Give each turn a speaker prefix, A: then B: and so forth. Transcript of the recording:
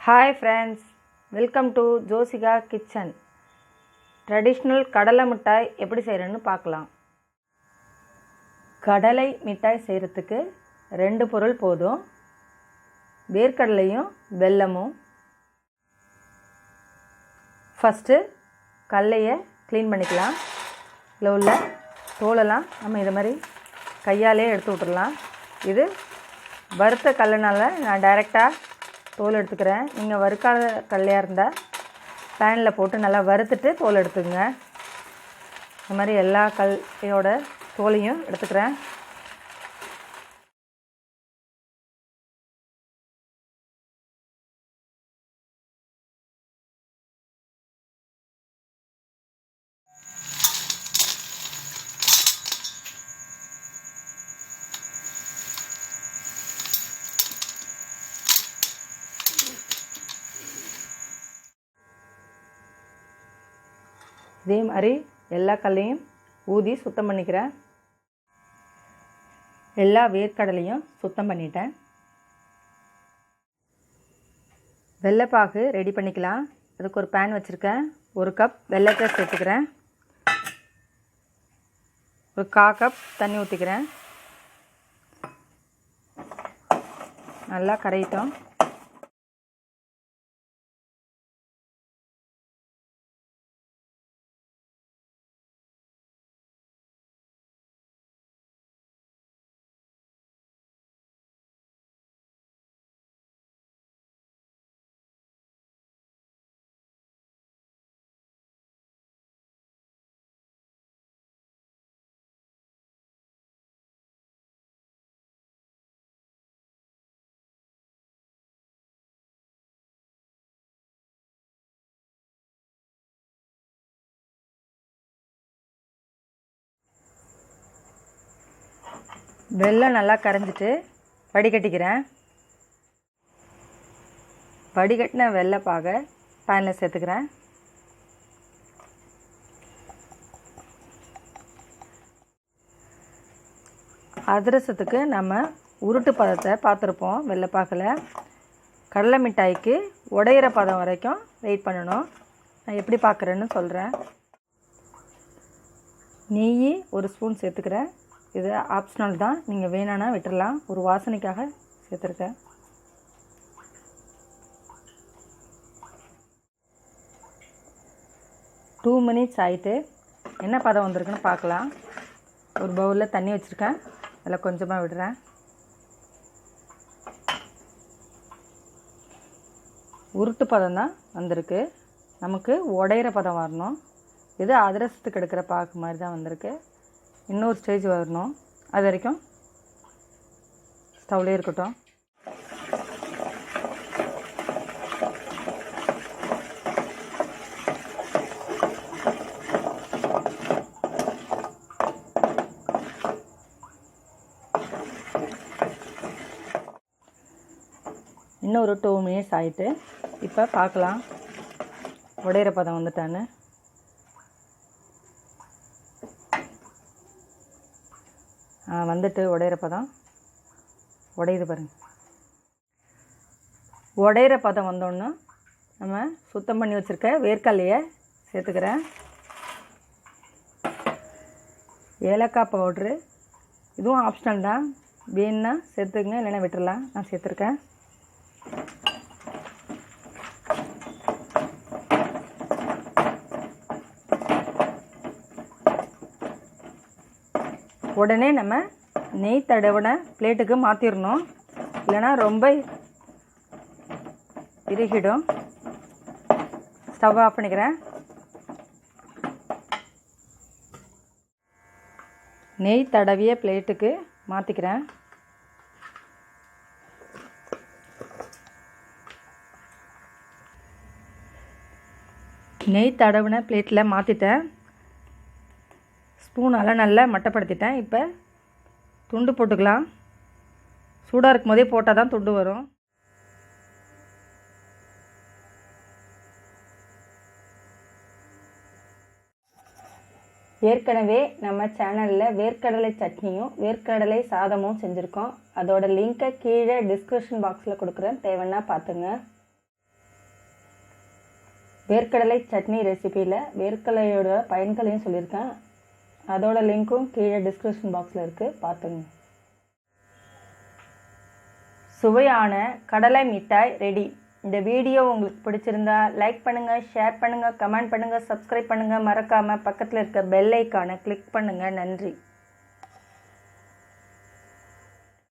A: Hi friends, welcome to Joshika kitchen. Traditional கடலை மிட்டாய் எப்படி செய்கிறேன்னு பார்க்கலாம். கடலை மிட்டாய் செய்கிறதுக்கு 2 பொருள் போதும். வேர்க்கடலையும் வெல்லமும். ஃபஸ்ட்டு கடலையை க்ளீன் பண்ணிக்கலாம். இதில் உள்ள தோலெல்லாம் நம்ம இதை மாதிரி கையாலே எடுத்து விட்டுடலாம். இது வறுத்த கடலைனால நான் டைரெக்டாக தோல் எடுத்துக்கிறேன். நீங்கள் வறுக்காத கடலையாக இருந்தால் பேனில் போட்டு நல்லா வறுத்துட்டு தோல் எடுத்துக்கங்க. இந்த மாதிரி எல்லா கடலையோட தோலையும் எடுத்துக்கிறேன். இதே மாதிரி எல்லா கடலையும் ஊதி சுத்தம் பண்ணிக்கிறேன். எல்லா வேர்க்கடலையும் சுத்தம் பண்ணிட்டேன். வெள்ளைப்பாகு ரெடி பண்ணிக்கலாம். அதுக்கு ஒரு பேன் வச்சுருக்கேன். 1 கப் வெள்ளத்தை சேர்த்துக்கிறேன். ஒரு 1/4 கப் தண்ணி ஊற்றிக்கிறேன். நல்லா கரையிட்டோம். வெல்லம் நல்லா கரைஞ்சிட்டு வடிகட்டிக்கிறேன். வடிகட்டின வெள்ளைப்பாகை பேனில் சேர்த்துக்கிறேன். அதிரசத்துக்கு நம்ம உருட்டு பதத்தை பார்த்துருப்போம். வெள்ளைப்பாகில் கடலை மிட்டாய்க்கு உடையிற பதம் வரைக்கும் வெயிட் பண்ணணும். நான் எப்படி பார்க்குறேன்னு சொல்கிறேன். நெய் 1 ஸ்பூன் சேர்த்துக்கிறேன். இது ஆப்ஷனல் தான், நீங்கள் வேணான்னா விட்டுடலாம். ஒரு வாசனைக்காக சேர்த்துருக்கேன். டூ மினிட்ஸ் ஆகிட்டு என்ன பதம் வந்திருக்குன்னு பார்க்கலாம். ஒரு பவுலில் தண்ணி வச்சுருக்கேன். அதில் கொஞ்சமாக விடுறேன். உருட்டு பதம் தான் வந்திருக்கு. நமக்கு உடையிற பதம் வரணும். இது அதிரசத்துக்கு எடுக்கிற பாக்கு மாதிரி தான் வந்திருக்கு. இன்னொரு ஸ்டேஜ் வரணும். அது வரைக்கும் ஸ்டவ்லேயே இருக்கட்டும். இன்னொரு 2 மினிட்ஸ் ஆகிட்டு இப்போ பார்க்கலாம் உடையிற பதம் வந்துட்டான்னு. வந்துட்டு உடையிற பதம் உடையுது பாருங்கள். உடையிற பதம் வந்தோன்னா நம்ம சுத்தம் பண்ணி வச்சுருக்க வேர்க்கடலையை சேர்த்துக்கிறேன். ஏலக்காய் பவுட்ரு இதுவும் ஆப்ஷனல் தான், வேணுன்னா சேர்த்துக்குங்க, இல்லைன்னா விட்டுடலாம். நான் சேர்த்துருக்கேன். உடனே நம்ம நெய் தடவின பிளேட்டுக்கு மாற்றிடணும், இல்லைன்னா ரொம்ப இறுகிடும். ஸ்டவ் ஆஃப் பண்ணிக்கிறேன். நெய் தடவிய பிளேட்டுக்கு மாற்றிக்கிறேன். நெய் தடவின பிளேட்டில் மாற்றிட்டேன். ஸ்பூனால் நல்லா மட்டப்படுத்திட்டேன். இப்போ துண்டு போட்டுக்கலாம். சூடாக இருக்கும் போதே போட்டால் தான் துண்டு வரும். ஏற்கனவே நம்ம சேனலில் வேர்க்கடலை சட்னியும் வேர்க்கடலை சாதமும் செஞ்சுருக்கோம். அதோட லிங்க்கை கீழே டிஸ்கிரிப்ஷன் பாக்ஸில் கொடுக்குறேன், தேவைன்னா பார்த்துங்க. வேர்க்கடலை சட்னி ரெசிபியில் வேர்க்கடலையோட பயன்களையும் சொல்லியிருக்கேன். அதோட லிங்க்கும் கீழே டிஸ்கிரிப்ஷன் பாக்ஸில் இருக்குது, பார்த்துங்க. சுவையான கடலை மிட்டாய் ரெடி. இந்த வீடியோ உங்களுக்கு பிடிச்சிருந்தா லைக் பண்ணுங்கள், ஷேர் பண்ணுங்கள், கமெண்ட் பண்ணுங்கள், சப்ஸ்கிரைப் பண்ணுங்கள். மறக்காமல் பக்கத்தில் இருக்க பெல் ஐக்கானை கிளிக் பண்ணுங்கள். நன்றி.